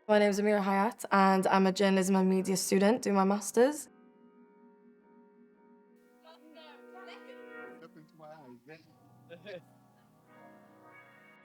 My name is Amira Hayat, and I'm a journalism and media student doing my master's.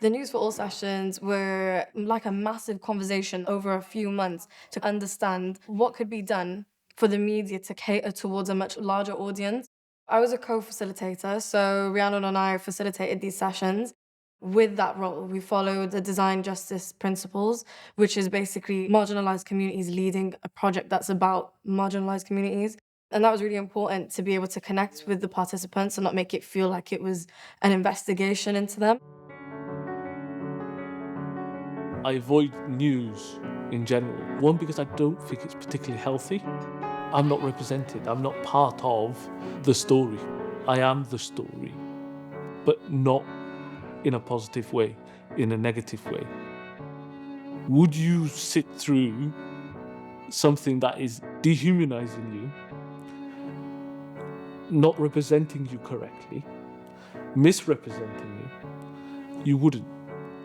The News for All sessions were like a massive conversation over a few months to understand what could be done for the media to cater towards a much larger audience. I was a co-facilitator, so Rhiannon and I facilitated these sessions. With that role, we followed the design justice principles, which is basically marginalized communities leading a project that's about marginalized communities. And that was really important to be able to connect with the participants and not make it feel like it was an investigation into them. I avoid news in general. One, because I don't think it's particularly healthy. I'm not represented. I'm not part of the story. I am the story, but not in a positive way, in a negative way. Would you sit through something that is dehumanizing you, not representing you correctly, misrepresenting you? You wouldn't.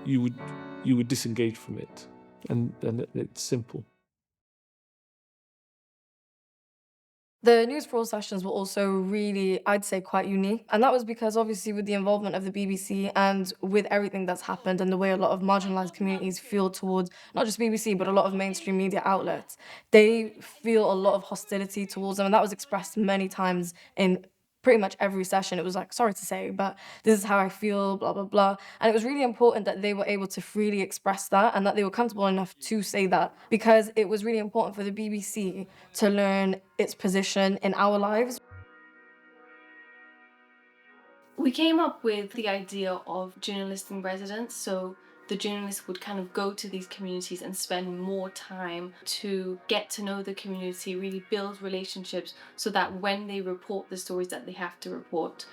You would disengage from it, and it's simple. The News for All sessions were also really, I'd say, quite unique. And that was because obviously with the involvement of the BBC and with everything that's happened and the way a lot of marginalized communities feel towards not just BBC, but a lot of mainstream media outlets, they feel a lot of hostility towards them. And that was expressed many times in pretty much every session. It was like, sorry to say, but this is how I feel, blah, blah, blah. And it was really important that they were able to freely express that and that they were comfortable enough to say that because it was really important for the BBC to learn its position in our lives. We came up with the idea of journalists in residence, so the journalists would kind of go to these communities and spend more time to get to know the community, really build relationships so that when they report the stories that they have to report,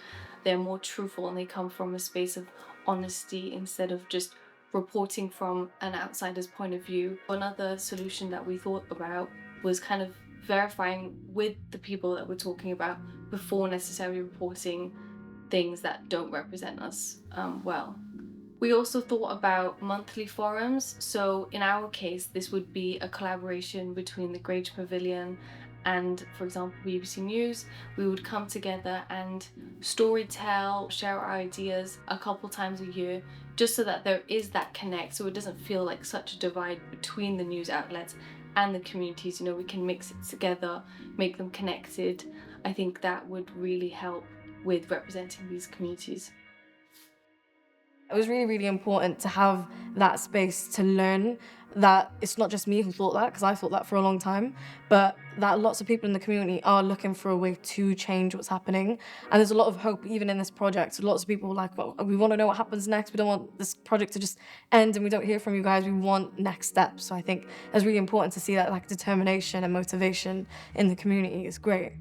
they're more truthful and they come from a space of honesty instead of just reporting from an outsider's point of view. Another solution that we thought about was kind of verifying with the people that we're talking about before necessarily reporting things that don't represent us well. We also thought about monthly forums. So in our case, this would be a collaboration between the Great Pavilion and, for example, BBC News. We would come together and storytell, share our ideas a couple times a year, just so that there is that connect, so it doesn't feel like such a divide between the news outlets and the communities. You know, we can mix it together, make them connected. I think that would really help with representing these communities. It was really, really important to have that space to learn that it's not just me who thought that, because I thought that for a long time, but that lots of people in the community are looking for a way to change what's happening. And there's a lot of hope even in this project. Lots of people were like, well, we want to know what happens next. We don't want this project to just end and we don't hear from you guys. We want next steps. So I think it's really important to see that like determination and motivation in the community is great.